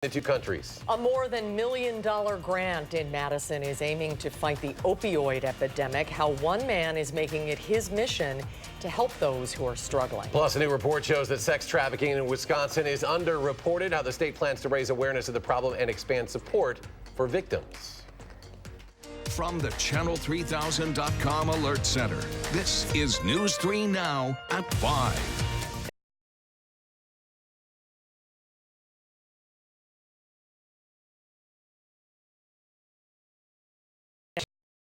The two countries. A more than $1 million grant in Madison is aiming to fight the opioid epidemic. How one man is making it his mission to help those who are struggling. Plus, a new report shows that sex trafficking in Wisconsin is underreported. How the state plans to raise awareness of the problem and expand support for victims. From the Channel3000.com Alert Center, this is News 3 Now at 5.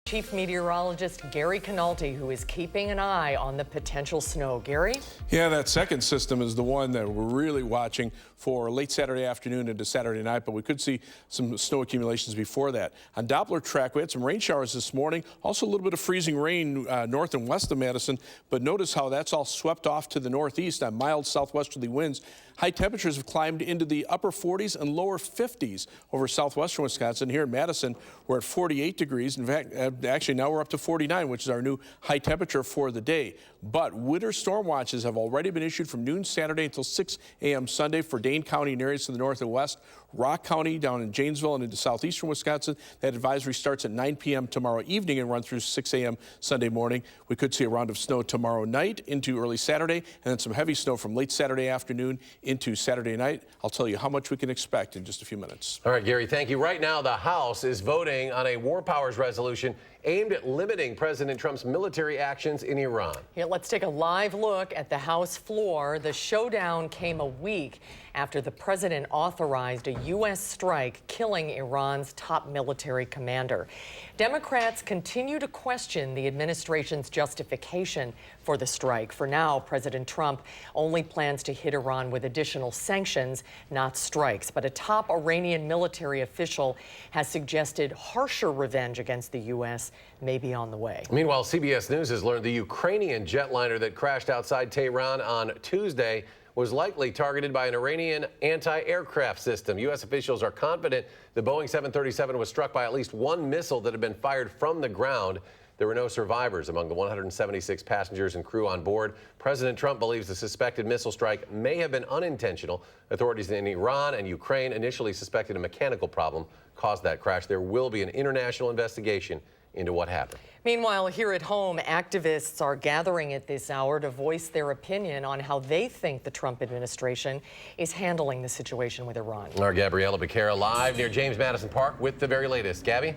Chief Meteorologist Gary Canalti, who is keeping an eye on the potential snow. Gary? Yeah, that second system is the one that we're really watching for late Saturday afternoon into Saturday night, but we could see some snow accumulations before that. On Doppler track, we had some rain showers this morning, also a little bit of freezing rain north and west of Madison, but notice how that's all swept off to the northeast on mild southwesterly winds. High temperatures have climbed into the upper 40s and lower 50s over southwestern Wisconsin. Here in Madison, we're at 48 degrees. In fact, actually now we're up to 49, which is our new high temperature for the day. But winter storm watches have already been issued from noon Saturday until 6 a.m. Sunday for Dane County and areas to the north and west. Rock County down in Janesville and into southeastern Wisconsin. That advisory starts at 9 p.m. tomorrow evening and runs through 6 a.m. Sunday morning. We could see a round of snow tomorrow night into early Saturday, and then some heavy snow from late Saturday afternoon into Saturday night. I'll tell you how much we can expect in just a few minutes. All right, Gary, thank you. Right now, the House is voting on a war powers resolution aimed at limiting President Trump's military actions in Iran. Here, let's take a live look at the House floor. The showdown came a week after the president authorized a U.S. strike, killing Iran's top military commander. Democrats continue to question the administration's justification for the strike. For now, President Trump only plans to hit Iran with additional sanctions, not strikes. But a top Iranian military official has suggested harsher revenge against the U.S. may be on the way. Meanwhile, CBS News has learned the Ukrainian jetliner that crashed outside Tehran on Tuesday was likely targeted by an Iranian anti-aircraft system. U.S. officials are confident the Boeing 737 was struck by at least one missile that had been fired from the ground. There were no survivors among the 176 passengers and crew on board. President Trump believes the suspected missile strike may have been unintentional. Authorities in Iran and Ukraine initially suspected a mechanical problem caused that crash. There will be an international investigation into what happened. Meanwhile, here at home, activists are gathering at this hour to voice their opinion on how they think the Trump administration is handling the situation with Iran. Our Gabriella Becerra live near James Madison Park with the very latest. Gabby?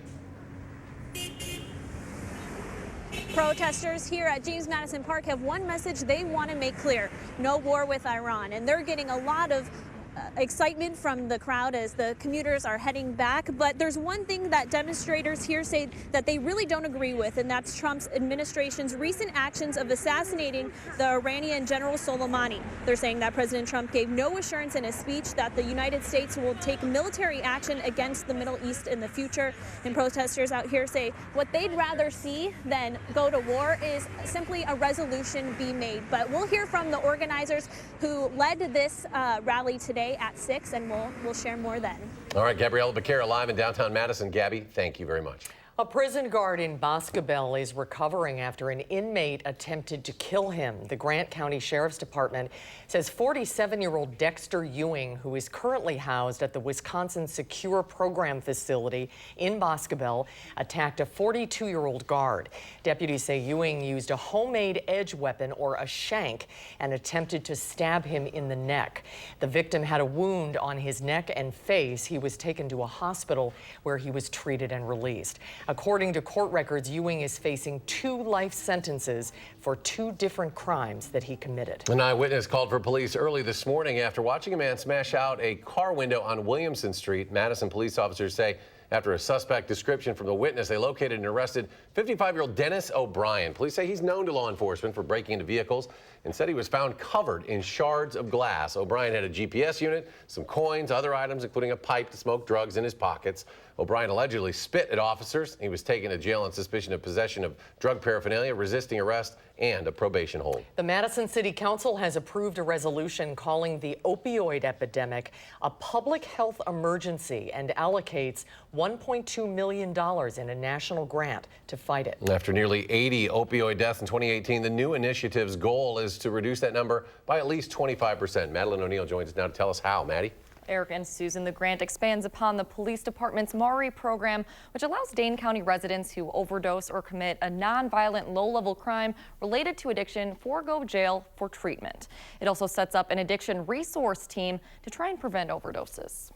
Protesters here at James Madison Park have one message they want to make clear: no war with Iran. And they're getting a lot of excitement from the crowd as the commuters are heading back. But there's one thing that demonstrators here say that they really don't agree with, and that's Trump's administration's recent actions of assassinating the Iranian General Soleimani. They're saying that President Trump gave no assurance in his speech that the United States will take military action against the Middle East in the future. And protesters out here say what they'd rather see than go to war is simply a resolution be made. But we'll hear from the organizers who led this rally today at 6, and we'll share more then. All right, Gabriella Becerra live in downtown Madison. Gabby, thank you very much. A prison guard in Boscobel is recovering after an inmate attempted to kill him. The Grant County Sheriff's Department says 47-year-old Dexter Ewing, who is currently housed at the Wisconsin Secure Program facility in Boscobel, attacked a 42-year-old guard. Deputies say Ewing used a homemade edge weapon, or a shank, and attempted to stab him in the neck. The victim had a wound on his neck and face. He was taken to a hospital where he was treated and released. According to court records, Ewing is facing 2 life sentences for 2 different crimes that he committed. An eyewitness called for police early this morning after watching a man smash out a car window on Williamson Street. Madison police officers say after a suspect description from the witness, they located and arrested 55-year-old Dennis O'Brien. Police say he's known to law enforcement for breaking into vehicles and said he was found covered in shards of glass. O'Brien had a GPS unit, some coins, other items, including a pipe to smoke drugs, in his pockets. O'Brien allegedly spit at officers. He was taken to jail on suspicion of possession of drug paraphernalia, resisting arrest, and a probation hold. The Madison City Council has approved a resolution calling the opioid epidemic a public health emergency and allocates $1.2 million in a national grant to fight it. After nearly 80 opioid deaths in 2018, the new initiative's goal is to reduce that number by at least 25%. Madeline O'Neill joins us now to tell us how. Maddie? Eric and Susan, the grant expands upon the police department's MARI program, which allows Dane County residents who overdose or commit a nonviolent low-level crime related to addiction forego jail for treatment. It also sets up an addiction resource team to try and prevent overdoses.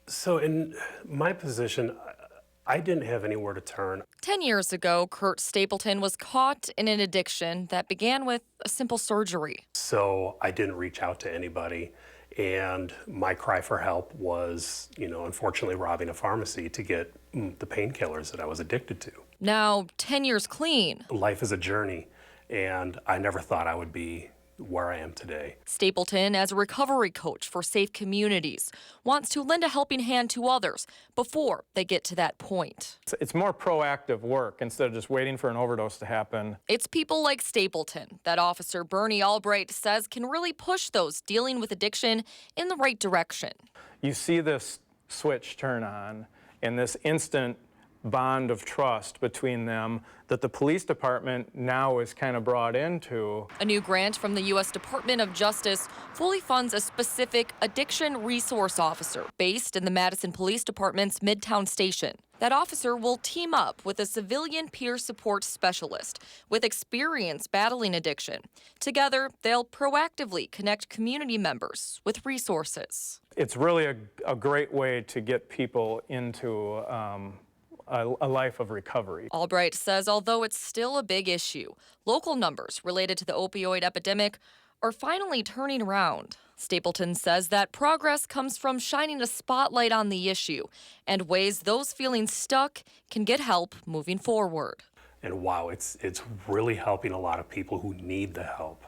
So in my position, I didn't have anywhere to turn. 10 years ago, Kurt Stapleton was caught in an addiction that began with a simple surgery. So I didn't reach out to anybody. And my cry for help was, unfortunately robbing a pharmacy to get the painkillers that I was addicted to. Now, 10 years clean. Life is a journey, and I never thought I would be where I am today. Stapleton, as a recovery coach for Safe Communities, wants to lend a helping hand to others before they get to that point. It's more proactive work instead of just waiting for an overdose to happen. It's people like Stapleton that Officer Bernie Albright says can really push those dealing with addiction in the right direction. You see this switch turn on and this instant bond of trust between them that the police department now is kind of brought into. A new grant from the U.S. Department of Justice fully funds a specific addiction resource officer based in the Madison Police Department's Midtown Station. That officer will team up with a civilian peer support specialist with experience battling addiction. Together, they'll proactively connect community members with resources. It's really a great way to get people into a life of recovery. Albright says although it's still a big issue, local numbers related to the opioid epidemic are finally turning around. Stapleton says that progress comes from shining a spotlight on the issue and ways those feeling stuck can get help moving forward. And wow, it's really helping a lot of people who need the help.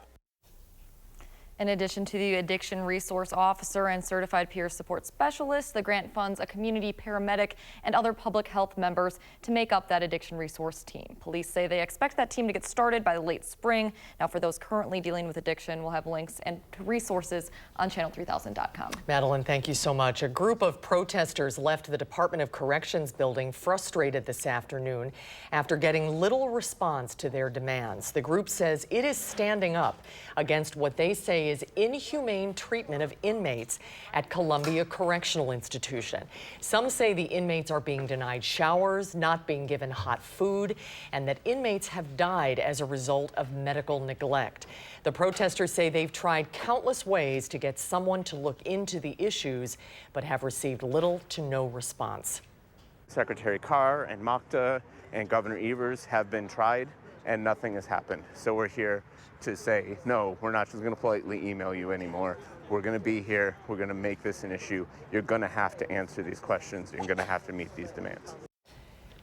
In addition to the addiction resource officer and certified peer support specialist, the grant funds a community paramedic and other public health members to make up that addiction resource team. Police say they expect that team to get started by the late spring. Now, for those currently dealing with addiction, we'll have links and resources on channel3000.com. Madeline, thank you so much. A group of protesters left the Department of Corrections building frustrated this afternoon after getting little response to their demands. The group says it is standing up against what they say is inhumane treatment of inmates at Columbia Correctional Institution. Some say the inmates are being denied showers, not being given hot food, and that inmates have died as a result of medical neglect. The protesters say they've tried countless ways to get someone to look into the issues, but have received little to no response. Secretary Carr and Mokta and Governor Evers have been tried, and nothing has happened. So we're here to say, no, we're not just going to politely email you anymore. We're going to be here. We're going to make this an issue. You're going to have to answer these questions. You're going to have to meet these demands.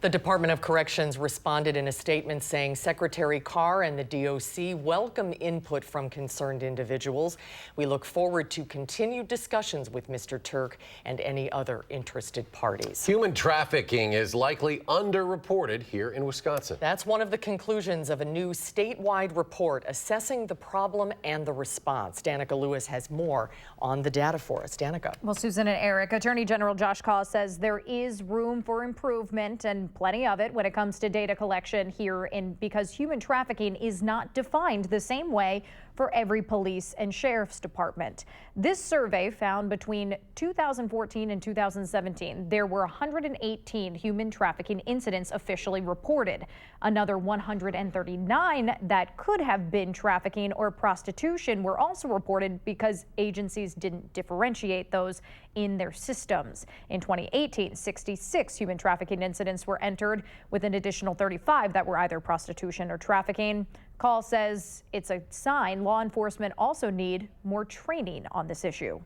The Department of Corrections responded in a statement saying Secretary Carr and the DOC welcome input from concerned individuals. We look forward to continued discussions with Mr. Turk and any other interested parties. Human trafficking is likely underreported here in Wisconsin. That's one of the conclusions of a new statewide report assessing the problem and the response. Danica Lewis has more on the data for us. Danica. Well, Susan and Eric, Attorney General Josh Kaw says there is room for improvement and plenty of it when it comes to data collection here because human trafficking is not defined the same way for every police and sheriff's department. This survey found between 2014 and 2017, there were 118 human trafficking incidents officially reported. Another 139 that could have been trafficking or prostitution were also reported because agencies didn't differentiate those in their systems. In 2018, 66 human trafficking incidents were entered, with an additional 35 that were either prostitution or trafficking. Call says it's a sign law enforcement also need more training on this issue.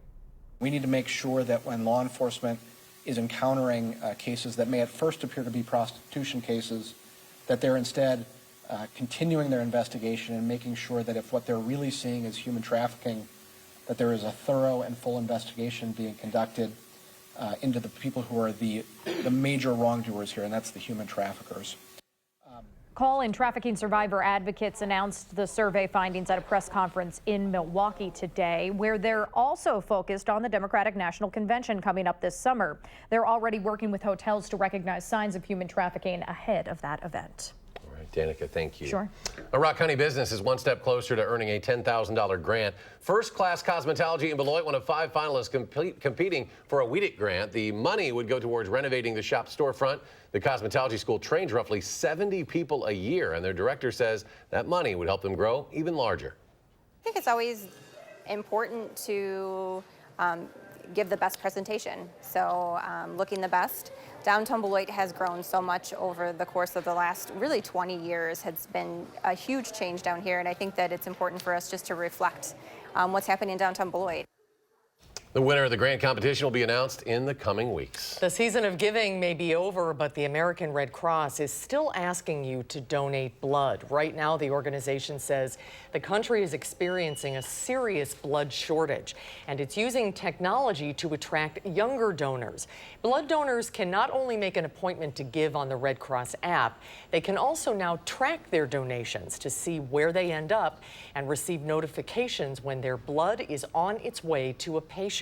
We need to make sure that when law enforcement is encountering cases that may at first appear to be prostitution cases, that they're instead continuing their investigation and making sure that if what they're really seeing is human trafficking, that there is a thorough and full investigation being conducted into the people who are the major wrongdoers here, and that's the human traffickers. Call and trafficking survivor advocates announced the survey findings at a press conference in Milwaukee today, where they're also focused on the Democratic National Convention coming up this summer. They're already working with hotels to recognize signs of human trafficking ahead of that event. All right. Danica, thank you. Sure. A Rock County business is one step closer to earning a $10,000 grant. First Class Cosmetology in Beloit, one of 5 finalists competing for a WISC grant. The money would go towards renovating the shop storefront. The cosmetology school trains roughly 70 people a year, and their director says that money would help them grow even larger. I think it's always important to give the best presentation. So looking the best. Downtown Beloit has grown so much over the course of the last really 20 years. It's been a huge change down here, and I think that it's important for us just to reflect what's happening in downtown Beloit. The winner of the grant competition will be announced in the coming weeks. The season of giving may be over, but the American Red Cross is still asking you to donate blood. Right now, the organization says the country is experiencing a serious blood shortage, and it's using technology to attract younger donors. Blood donors can not only make an appointment to give on the Red Cross app, they can also now track their donations to see where they end up and receive notifications when their blood is on its way to a patient.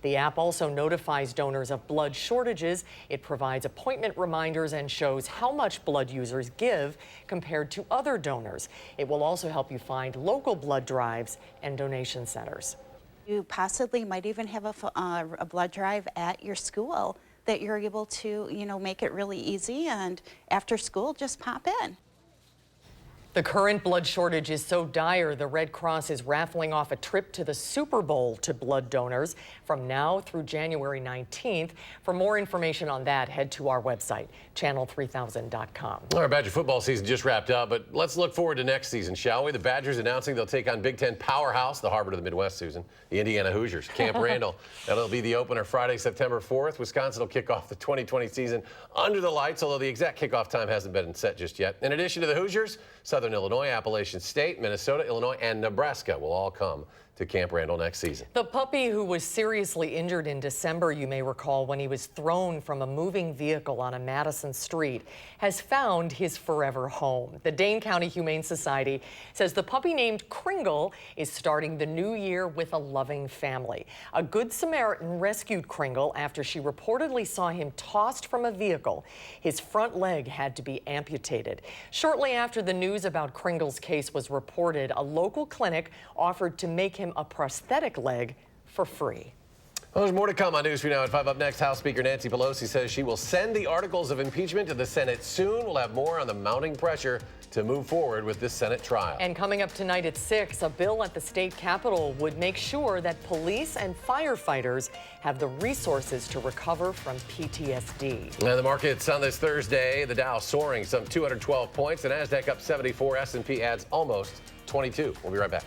The app also notifies donors of blood shortages. It provides appointment reminders and shows how much blood users give compared to other donors. It will also help you find local blood drives and donation centers. You possibly might even have a blood drive at your school that you're able to, make it really easy, and after school, just pop in. The current blood shortage is so dire, the Red Cross is raffling off a trip to the Super Bowl to blood donors from now through January 19th. For more information on that, head to our website, channel3000.com. Our Badger football season just wrapped up, but let's look forward to next season, shall we? The Badgers announcing they'll take on Big Ten powerhouse, the Harvard of the Midwest, Susan, the Indiana Hoosiers, Camp Randall. That'll be the opener Friday, September 4th. Wisconsin will kick off the 2020 season under the lights, although the exact kickoff time hasn't been set just yet. In addition to the Hoosiers, Southern Illinois, Appalachian State, Minnesota, Illinois, and Nebraska will all come to Camp Randall next season. The puppy who was seriously injured in December, you may recall, when he was thrown from a moving vehicle on a Madison street, has found his forever home. The Dane County Humane Society says the puppy named Kringle is starting the new year with a loving family. A Good Samaritan rescued Kringle after she reportedly saw him tossed from a vehicle. His front leg had to be amputated. Shortly after the news about Kringle's case was reported, a local clinic offered to make him a prosthetic leg for free. Well, there's more to come on News 3 Now at 5. Up next, House Speaker Nancy Pelosi says she will send the articles of impeachment to the Senate soon. We'll have more on the mounting pressure to move forward with this Senate trial. And coming up tonight at 6, a bill at the state capitol would make sure that police and firefighters have the resources to recover from PTSD. Now the markets on this Thursday, the Dow soaring some 212 points, the Nasdaq up 74, S&P adds almost 22. We'll be right back.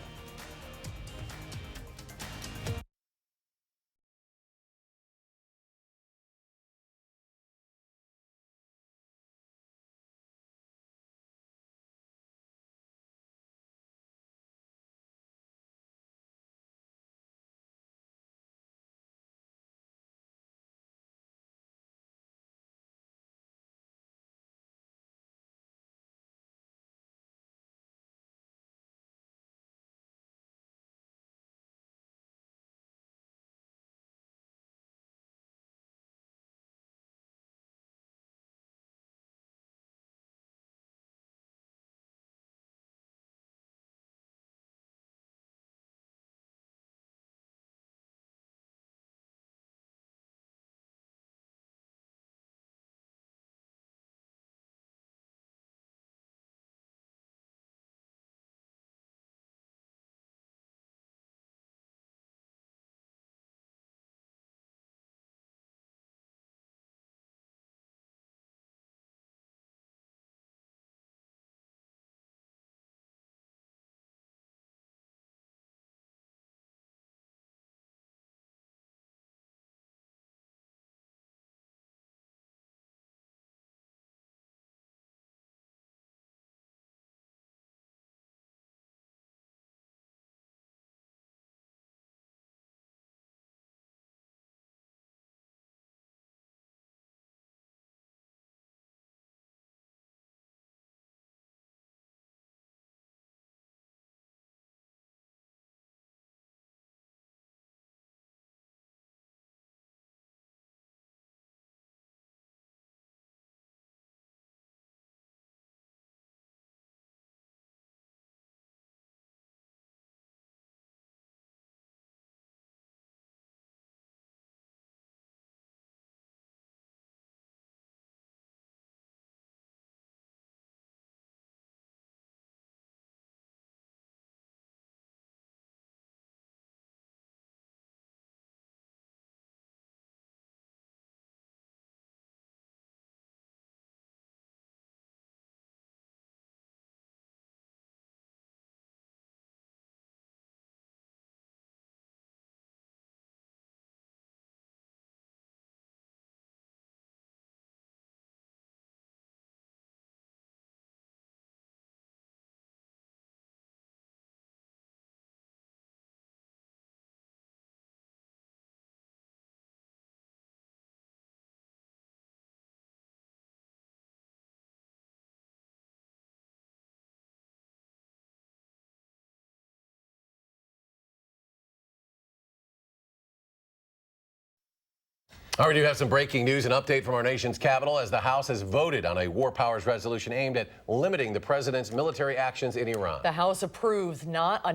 All right, we do have some breaking news and update from our nation's capital as the House has voted on a war powers resolution aimed at limiting the president's military actions in Iran. The House approves a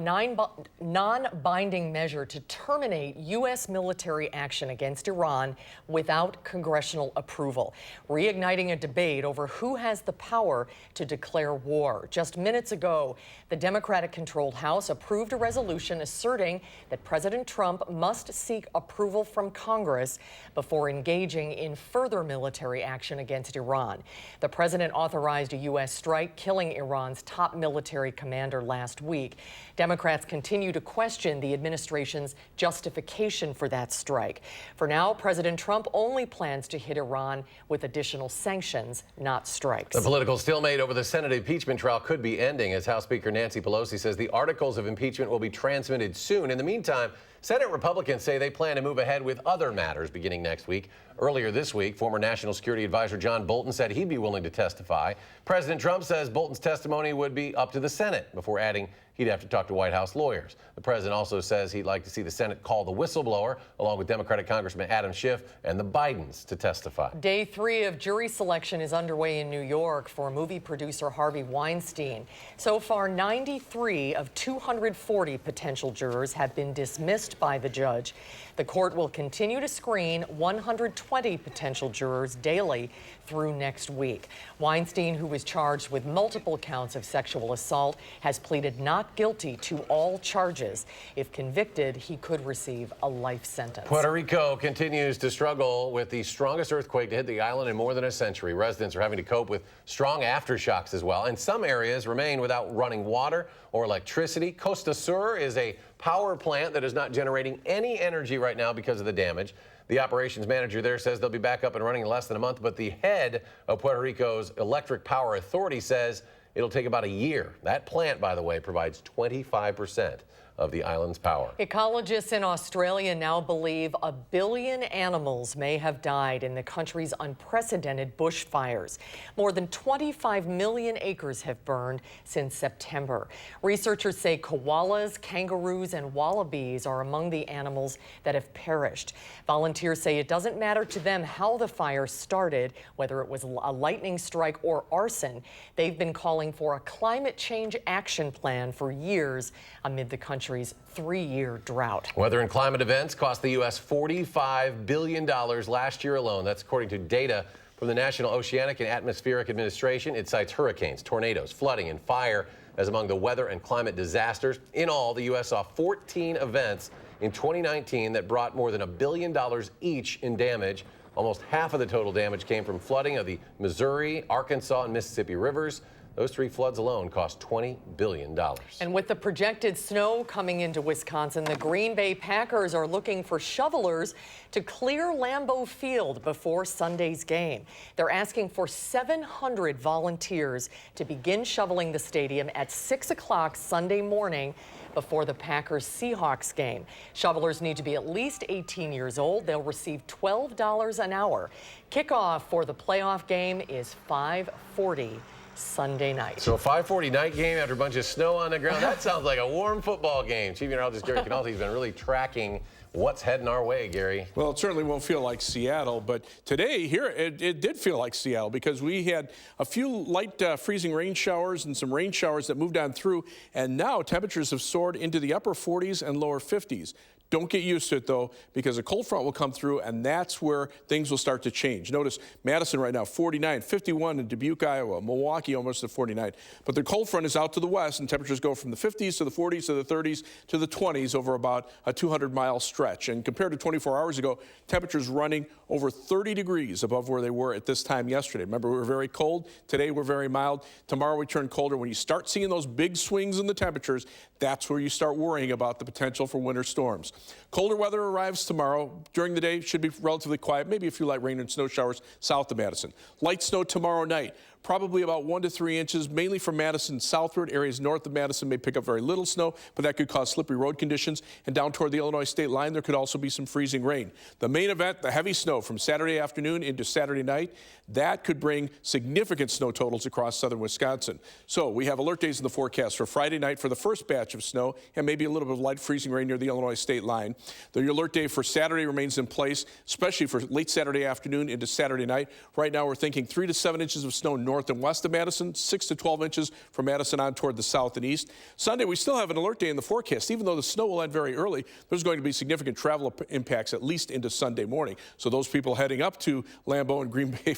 non-binding measure to terminate U.S. military action against Iran without congressional approval, reigniting a debate over who has the power to declare war. Just minutes ago, the Democratic-controlled House approved a resolution asserting that President Trump must seek approval from Congress before engaging in further military action against Iran. The president authorized a U.S. strike, killing Iran's top military commander last week. Democrats continue to question the administration's justification for that strike. For now, President Trump only plans to hit Iran with additional sanctions, not strikes. The political stalemate over the Senate impeachment trial could be ending as House Speaker Nancy Pelosi says the articles of impeachment will be transmitted soon. In the meantime, Senate Republicans say they plan to move ahead with other matters beginning next week. Earlier this week, former National Security Advisor John Bolton said he'd be willing to testify. President Trump says Bolton's testimony would be up to the Senate, before adding he'd have to talk to White House lawyers. The president also says he'd like to see the Senate call the whistleblower, along with Democratic Congressman Adam Schiff and the Bidens, to testify. Day 3 of jury selection is underway in New York for movie producer Harvey Weinstein. So far, 93 of 240 potential jurors have been dismissed by the judge. The court will continue to screen 120 potential jurors daily through next week. Weinstein, who was charged with multiple counts of sexual assault, has pleaded not guilty to all charges. If convicted, he could receive a life sentence. Puerto Rico continues to struggle with the strongest earthquake to hit the island in more than a century. Residents are having to cope with strong aftershocks as well, and some areas remain without running water or electricity. Costa Sur is a power plant that is not generating any energy right now because of the damage. The operations manager there says they'll be back up and running in less than a month, but the head of Puerto Rico's Electric Power Authority says it'll take about a year. That plant, by the way, provides 25% of the island's power. Ecologists in Australia now believe 1 billion animals may have died in the country's unprecedented bushfires. More than 25 million acres have burned since September. Researchers say koalas, kangaroos, and wallabies are among the animals that have perished. Volunteers say it doesn't matter to them how the fire started, whether it was a lightning strike or arson. They've been calling for a climate change action plan for years amid the country's 3-year drought. Weather and climate events cost the U.S. $45 billion last year alone. That's according to data from the National Oceanic and Atmospheric Administration. It cites hurricanes, tornadoes, flooding, and fire as among the weather and climate disasters. In all, the U.S. saw 14 events in 2019 that brought more than $1 billion each in damage. Almost half of the total damage came from flooding of the Missouri, Arkansas, and Mississippi rivers. Those 3 floods alone cost $20 billion. And with the projected snow coming into Wisconsin, the Green Bay Packers are looking for shovelers to clear Lambeau Field before Sunday's game. They're asking for 700 volunteers to begin shoveling the stadium at 6 o'clock Sunday morning before the Packers-Seahawks game. Shovelers need to be at least 18 years old. They'll receive $12 an hour. Kickoff for the playoff game is 5:40 Sunday night. So a 5:40 night game after a bunch of snow on the ground. That sounds like a warm football game. Chief Meteorologist Gary Canalti has been really tracking what's heading our way, Gary. Well, it certainly won't feel like Seattle, but today here it did feel like Seattle because we had a few light freezing rain showers and some rain showers that moved on through, and now temperatures have soared into the upper 40s and lower 50s. Don't get used to it, though, because a cold front will come through, and that's where things will start to change. Notice Madison right now, 49, 51 in Dubuque, Iowa, Milwaukee almost at 49. But the cold front is out to the west, and temperatures go from the 50s to the 40s to the 30s to the 20s over about a 200-mile stretch. And compared to 24 hours ago, temperatures running over 30 degrees above where they were at this time yesterday. Remember, we were very cold. Today, we're very mild. Tomorrow, we turn colder. When you start seeing those big swings in the temperatures, that's where you start worrying about the potential for winter storms. Colder weather arrives tomorrow. During the day, should be relatively quiet, maybe a few light rain and snow showers south of Madison. Light snow tomorrow night. Probably about 1 to 3 inches, mainly from Madison southward. Areas north of Madison may pick up very little snow, but that could cause slippery road conditions. And down toward the Illinois state line, there could also be some freezing rain. The main event, the heavy snow from Saturday afternoon into Saturday night, that could bring significant snow totals across southern Wisconsin. So we have alert days in the forecast for Friday night for the first batch of snow and maybe a little bit of light freezing rain near the Illinois state line. line. The alert day for Saturday remains in place, especially for late Saturday afternoon into Saturday night. Right now we're thinking 3 to 7 inches of snow north and west of Madison, 6 to 12 inches from Madison on toward the south and east. Sunday we still have an alert day in the forecast. Even though the snow will end very early, there's going to be significant travel impacts at least into Sunday morning. So those people heading up to Lambeau and Green Bay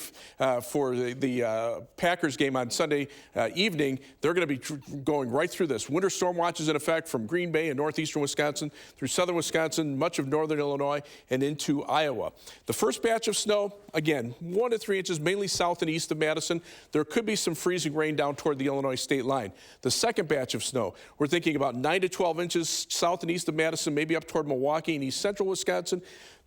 for the Packers game on Sunday evening, they're going to be going right through this. Winter storm watch is in effect from Green Bay and northeastern Wisconsin through southern Wisconsin, much of northern Illinois, and into Iowa. The first batch of snow, again, 1 to 3 inches, mainly south and east of Madison. There could be some freezing rain down toward the Illinois state line. The second batch of snow, we're thinking about 9 to 12 inches south and east of Madison, maybe up toward Milwaukee and east central Wisconsin.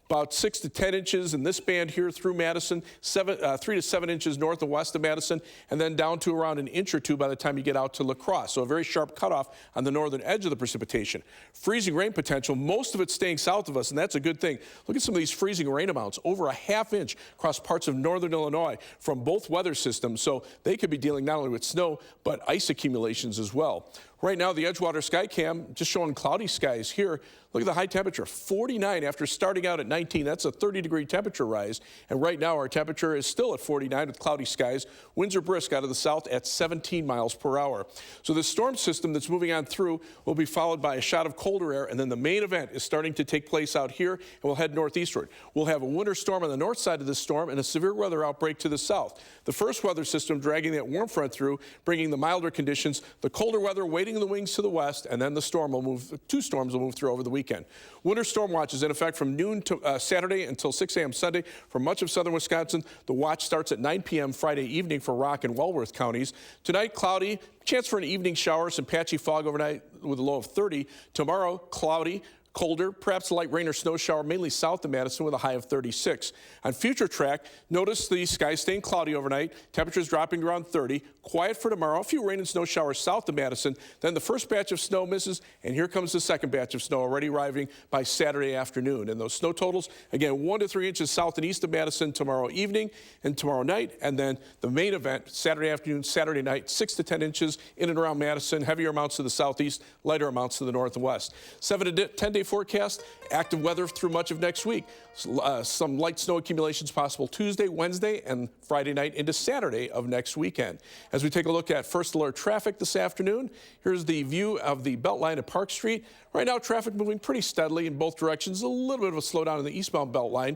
About 6 to 10 inches in this band here through Madison, 3 to 7 inches north and west of Madison, and then down to around an inch or two by the time you get out to La Crosse. So a very sharp cutoff on the northern edge of the precipitation. Freezing rain potential, most of it staying south of us, and that's a good thing. Look at some of these freezing rain amounts, over a ½ inch across parts of northern Illinois from both weather systems. So they could be dealing not only with snow, but ice accumulations as well. Right now, the Edgewater Sky Cam just showing cloudy skies here. Look at the high temperature, 49 after starting out at 19. That's a 30-degree temperature rise. And right now, our temperature is still at 49 with cloudy skies. Winds are brisk out of the south at 17 miles per hour. So the storm system that's moving on through will be followed by a shot of colder air, and then the main event is starting to take place out here, and we'll head northeastward. We'll have a winter storm on the north side of this storm and a severe weather outbreak to the south. The first weather system dragging that warm front through, bringing the milder conditions, the colder weather waiting in the wings to the west, and then the storm will move, 2 storms will move through over the weekend. Winter storm watch is in effect from noon to Saturday until 6 a.m. Sunday for much of southern Wisconsin. The watch starts at 9 p.m. Friday evening for Rock and Walworth counties. Tonight, cloudy, chance for an evening shower, some patchy fog overnight with a low of 30. Tomorrow, cloudy, colder, perhaps a light rain or snow shower, mainly south of Madison with a high of 36. On future track, notice the skies staying cloudy overnight, temperatures dropping around 30. Quiet for tomorrow, a few rain and snow showers south of Madison. Then the first batch of snow misses, and here comes the second batch of snow already arriving by Saturday afternoon. And those snow totals, again, 1 to 3 inches south and east of Madison tomorrow evening and tomorrow night. And then the main event, Saturday afternoon, Saturday night, 6 to 10 inches in and around Madison, heavier amounts to the southeast, lighter amounts to the north and west. 7 to 10-day forecast, active weather through much of next week. Some light snow accumulations possible Tuesday, Wednesday, and Friday night into Saturday of next weekend. As we take a look at first alert traffic this afternoon, here's the view of the Beltline at Park Street. Right now, traffic moving pretty steadily in both directions. A little bit of a slowdown in the eastbound Beltline.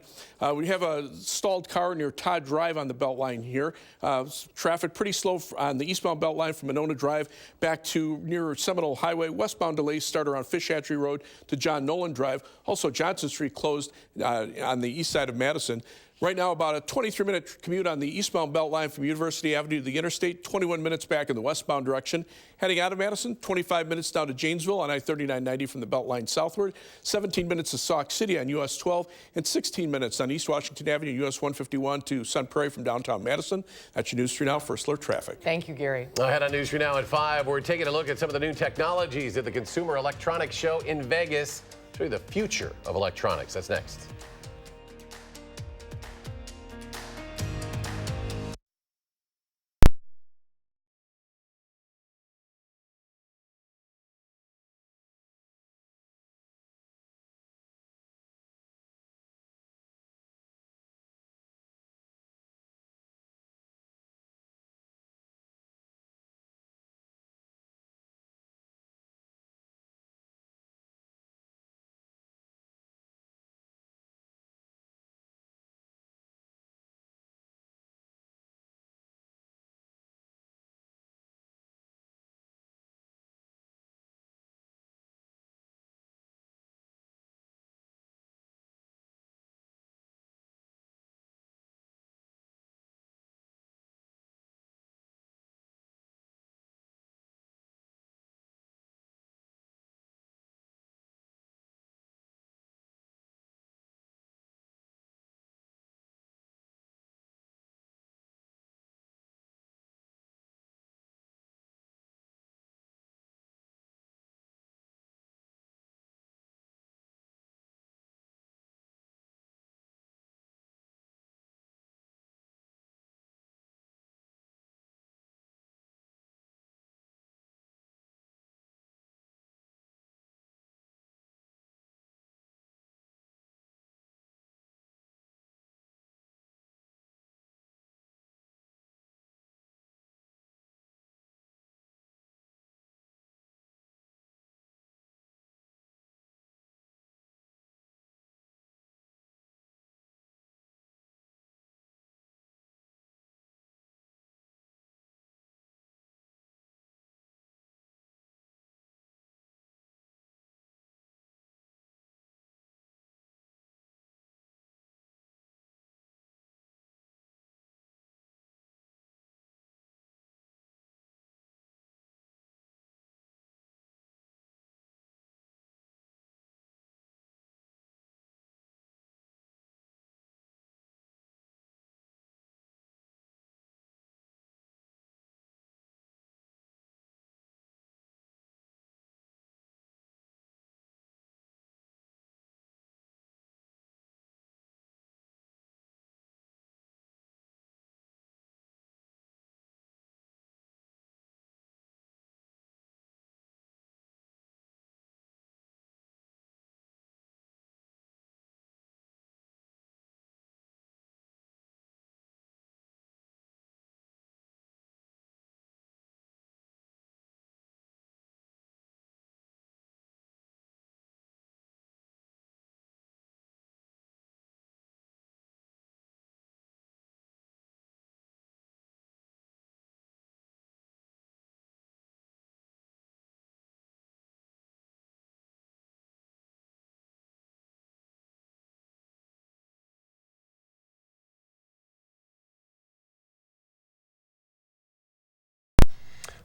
We have a stalled car near Todd Drive on the Beltline here. Traffic pretty slow on the eastbound Beltline from Monona Drive back to near Seminole Highway. Westbound delays start around Fish Hatchery Road to John Nolan Drive. Also, Johnson Street closed on the east side of Madison. Right now, about a 23-minute commute on the eastbound Beltline from University Avenue to the interstate, 21 minutes back in the westbound direction. Heading out of Madison, 25 minutes down to Janesville on I-3990 from the Beltline southward, 17 minutes to Sauk City on US 12, and 16 minutes on East Washington Avenue, US 151 to Sun Prairie from downtown Madison. That's your News 3 Now First Alert Traffic. Thank you, Gary. Ahead on News 3 Now at 5, we're taking a look at some of the new technologies at the Consumer Electronics Show in Vegas. It's really the future of electronics. That's next.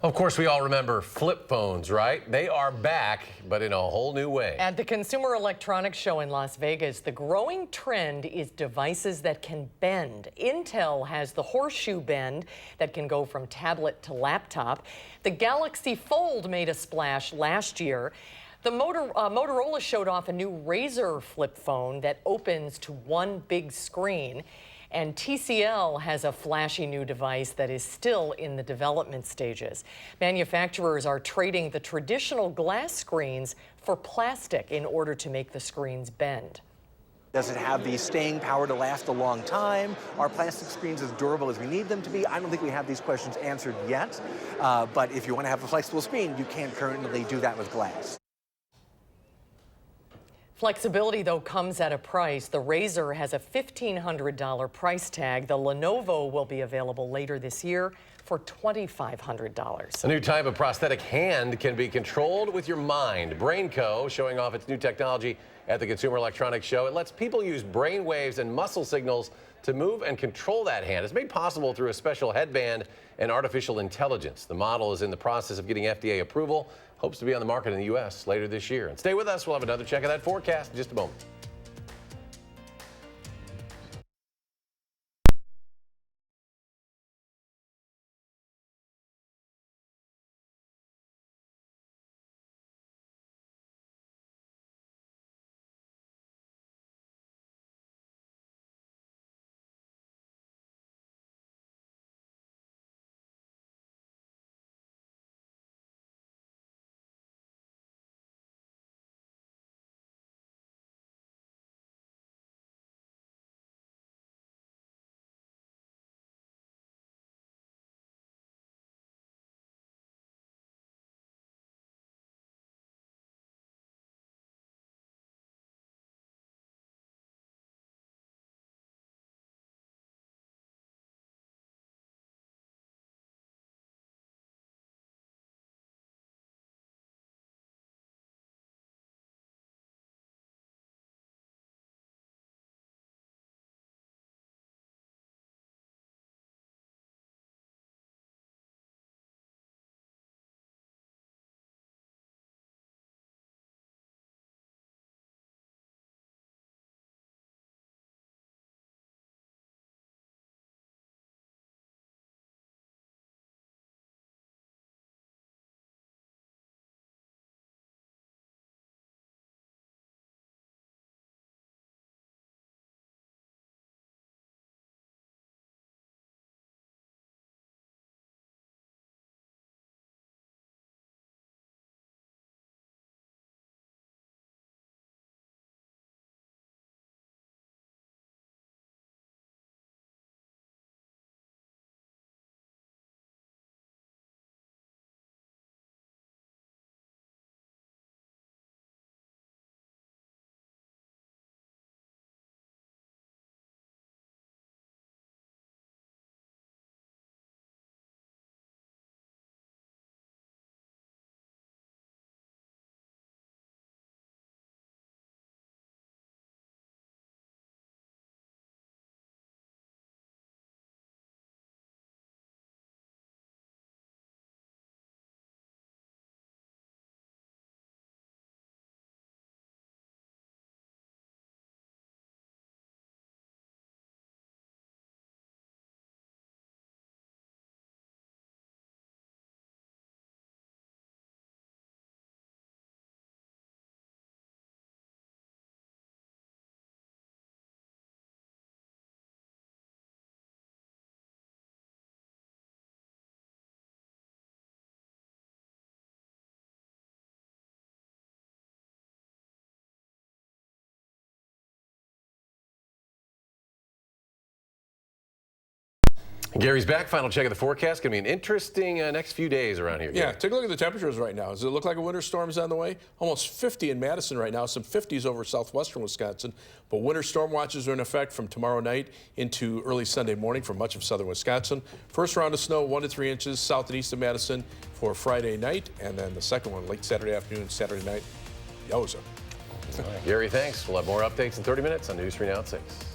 Of course, we all remember flip phones, right? They are back, but in a whole new way. At the Consumer Electronics Show in Las Vegas, the growing trend is devices that can bend. Intel has the horseshoe bend that can go from tablet to laptop. The Galaxy Fold made a splash last year. The Motorola showed off a new Razr flip phone that opens to one big screen. And TCL has a flashy new device that is still in the development stages. Manufacturers are trading the traditional glass screens for plastic in order to make the screens bend. Does it have the staying power to last a long time? Are plastic screens as durable as we need them to be? I don't think we have these questions answered yet. But if you want to have a flexible screen, you can't currently do that with glass. Flexibility, though, comes at a price. The Razr has a $1,500 price tag. The Lenovo will be available later this year for $2,500. A new type of prosthetic hand can be controlled with your mind. BrainCo showing off its new technology at the Consumer Electronics Show. It lets people use brain waves and muscle signals to move and control that hand. It's made possible through a special headband and artificial intelligence. The model is in the process of getting FDA approval. Hopes to be on the market in the U.S. later this year. And stay with us. We'll have another check of that forecast in just a moment. Gary's back. Final check of the forecast. Going to be an interesting next few days around here. Yeah, take a look at the temperatures right now. Does it look like a winter storm is on the way? Almost 50 in Madison right now, some 50s over southwestern Wisconsin. But winter storm watches are in effect from tomorrow night into early Sunday morning for much of southern Wisconsin. First round of snow, 1 to 3 inches south and east of Madison for Friday night. And then the second one late Saturday afternoon, Saturday night. Yowza. Gary, thanks. We'll have more updates in 30 minutes on News 3 Now at 6.